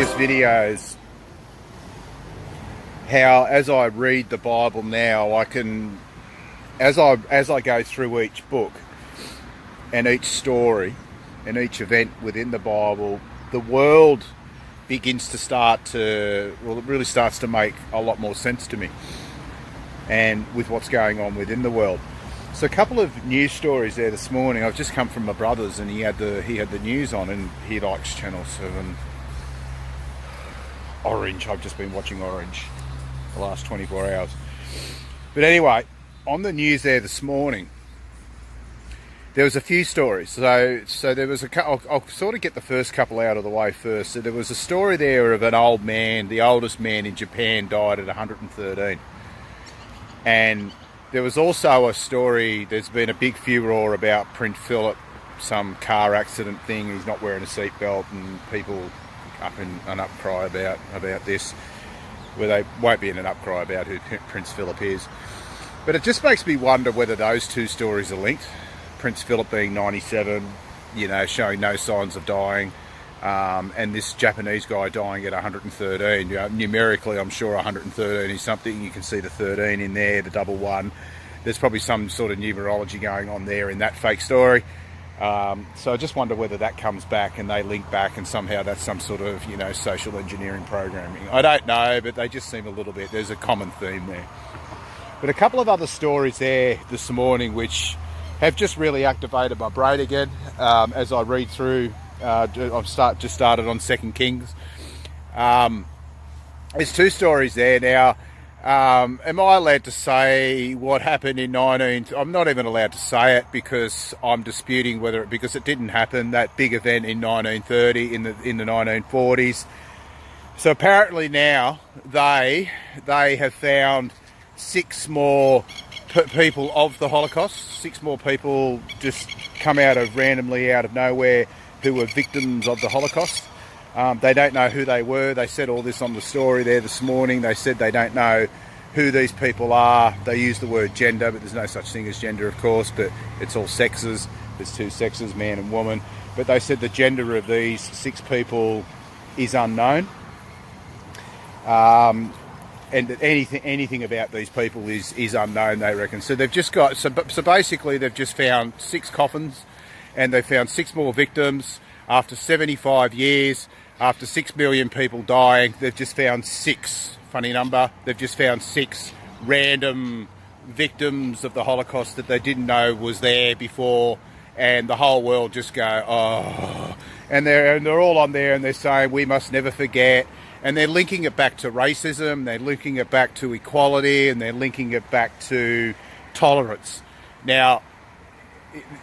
those videos how as I read the Bible now, I can, as I go through each book and each story and each event within the Bible, the world begins to it really starts to make a lot more sense to me, and with what's going on within the world. So a couple of news stories there this morning. I've just come from my brother's, and he had the news on, and he likes Channel 7 Orange. I've just been watching Orange the last 24 hours. But anyway, on the news there this morning, there was a few stories. So there was I'll sort of get the first couple out of the way first. So there was a story there of an old man, the oldest man in Japan, died at 113. And there was also a story, there's been a big furore about Prince Philip, some car accident thing, he's not wearing a seatbelt, and people up in an upcry about this, where they won't be in an upcry about who Prince Philip is. But it just makes me wonder whether those two stories are linked. Prince Philip being 97, showing no signs of dying, and this Japanese guy dying at 113. Numerically, I'm sure 113 is something. You can see the 13 in there, the double one. There's probably some sort of numerology going on there in that fake story. So I just wonder whether that comes back and they link back, and somehow that's some sort of, social engineering programming. I don't know, but they just seem a little bit, there's a common theme there. But a couple of other stories there this morning which have just really activated my brain again as I read through. I've just started on 2 Kings. There's two stories there now. Am I allowed to say what happened in I'm not even allowed to say it because I'm disputing because it didn't happen, that big event in 1930 in the 1940s. So apparently now they have found 6 more people of the Holocaust, 6 more people just come randomly out of nowhere who were victims of the Holocaust. They don't know who they were. They said all this on the story there this morning. They said they don't know who these people are. They use the word gender, but there's no such thing as gender, of course, but it's all sexes. There's 2 sexes, man and woman. But they said the gender of these 6 people is unknown. And anything about these people is unknown, they reckon. So they've just got, so basically they've just found 6 coffins, and they found 6 more victims after 75 years, after 6 million people dying. They've just found 6, funny number, they've just found 6 random victims of the Holocaust that they didn't know was there before, and the whole world just go, oh, and they're all on there, and they're saying we must never forget. And they're linking it back to racism, they're linking it back to equality, and they're linking it back to tolerance. Now,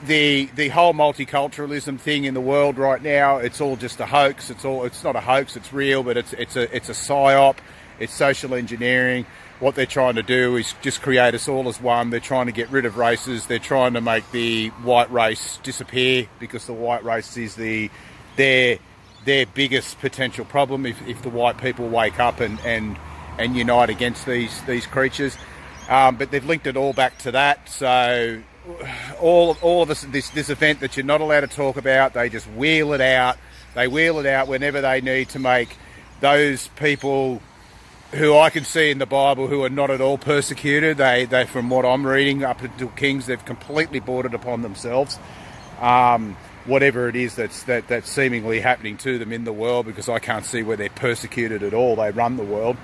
the whole multiculturalism thing in the world right now, it's all just a hoax. It's not a hoax, it's real, but it's a psyop. It's social engineering. What they're trying to do is just create us all as one. They're trying to get rid of races. They're trying to make the white race disappear, because the white race is their biggest potential problem if the white people wake up and unite against these creatures. But they've linked it all back to that. So all of this event that you're not allowed to talk about, they just wheel it out. They wheel it out whenever they need to make those people who I can see in the Bible who are not at all persecuted. They from what I'm reading up until Kings, they've completely brought it upon themselves. Whatever it is that's seemingly happening to them in the world, because I can't see where they're persecuted at all. They run the world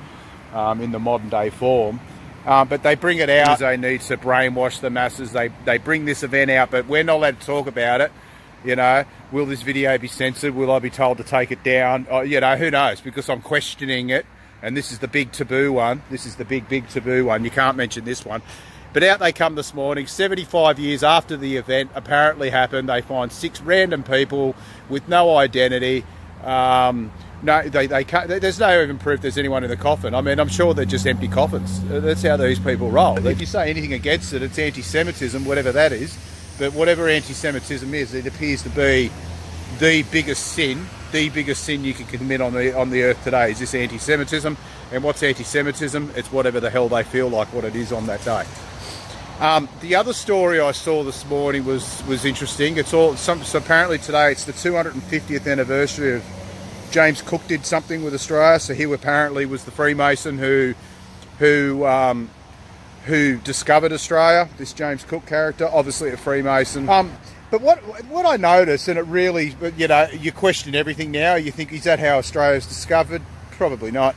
in the modern day form. But they bring it out. They need to brainwash the masses. They bring this event out, but we're not allowed to talk about it. Will this video be censored? Will I be told to take it down? Who knows? Because I'm questioning it. And this is the big taboo one. This is the big taboo one. You can't mention this one. But out they come this morning, 75 years after the event apparently happened. They find 6 random people with no identity. They can't, there's no even proof there's anyone in the coffin. I mean, I'm sure they're just empty coffins. That's how these people roll. If you say anything against it, it's anti-Semitism, whatever that is. But whatever anti-Semitism is, it appears to be the biggest sin you can commit on the earth today is this anti-Semitism. And what's anti-Semitism? It's whatever the hell they feel like what it is on that day. The other story I saw this morning was interesting. So apparently today it's the 250th anniversary James Cook did something with Australia. So he apparently was the Freemason who discovered Australia. This James Cook character, obviously a Freemason. But what I noticed, and it really, you question everything now. You think, is that how Australia's discovered? Probably not.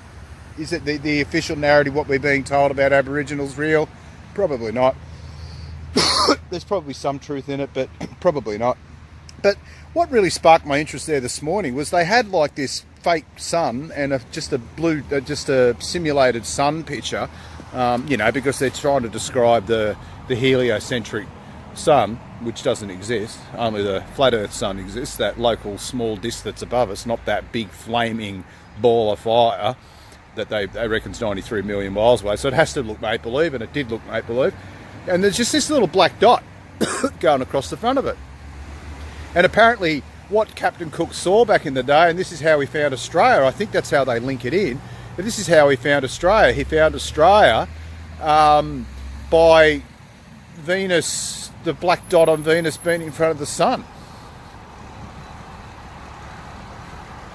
Is it the official narrative, what we're being told about Aboriginals, real? Probably not. There's probably some truth in it, but probably not. But what really sparked my interest there this morning was they had like this fake sun and just a simulated sun picture, because they're trying to describe the heliocentric sun, which doesn't exist. Only the flat Earth sun exists, that local small disk that's above us, not that big flaming ball of fire that they reckon's 93 million miles away. So it has to look make-believe, and it did look make-believe. And there's just this little black dot going across the front of it. And apparently what Captain Cook saw back in the day, and this is how he found Australia, I think that's how they link it in, but this is how he found Australia. He found Australia by Venus, the black dot on Venus being in front of the sun.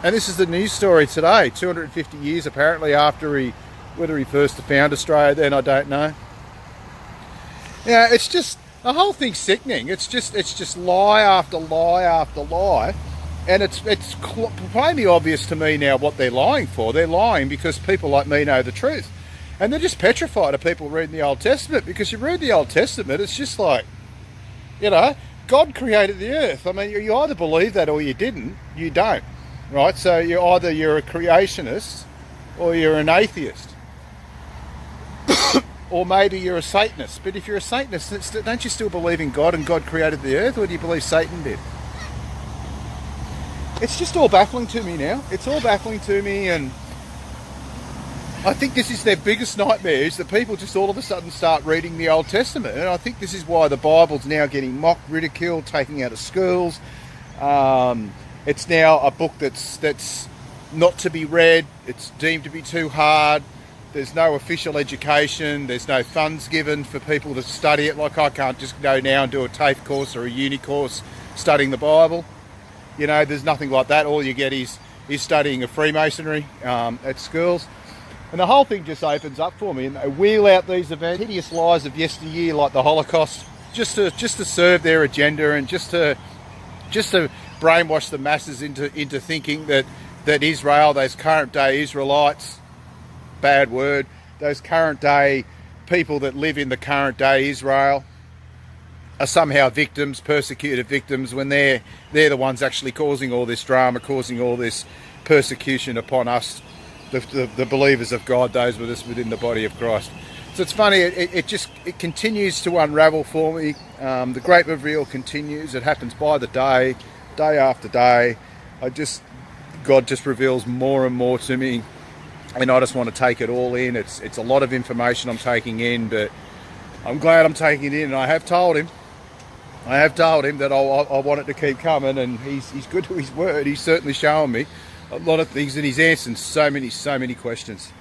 And this is the news story today, 250 years apparently after whether he first found Australia then, I don't know. Yeah, it's just, the whole thing's sickening. It's just lie after lie after lie. And it's plainly obvious to me now what they're lying for. They're lying because people like me know the truth. And they're just petrified of people reading the Old Testament, because you read the Old Testament, it's just like, God created the earth. I mean, you either believe that or you didn't. You don't. Right, so you're a creationist or you're an atheist. Or maybe you're a Satanist. But if you're a Satanist, don't you still believe in God and God created the earth, or do you believe Satan did? It's just all baffling to me now. It's all baffling to me, and I think this is their biggest nightmare, is that people just all of a sudden start reading the Old Testament. And I think this is why the Bible's now getting mocked, ridiculed, taken out of schools. It's now a book that's not to be read. It's deemed to be too hard. There's no official education. There's no funds given for people to study it. Like, I can't just go now and do a TAFE course or a uni course studying the Bible. There's nothing like that. All you get is studying of Freemasonry at schools. And the whole thing just opens up for me. And they wheel out these events, hideous lies of yesteryear, like the Holocaust, just to serve their agenda, and just to brainwash the masses into thinking that Israel, those current day Israelites, bad word, those current day people that live in the current day Israel are somehow victims, persecuted victims, when they're the ones actually causing all this drama, causing all this persecution upon us, the believers of God, those with us within the body of Christ. So it's funny, it continues to unravel for me. The great reveal continues. It happens by the day after day. God just reveals more and more to me, and I just want to take it all in. It's a lot of information I'm taking in, but I'm glad I'm taking it in. And I have told him that I want it to keep coming, and he's good to his word. He's certainly showing me a lot of things, and he's answering so many questions.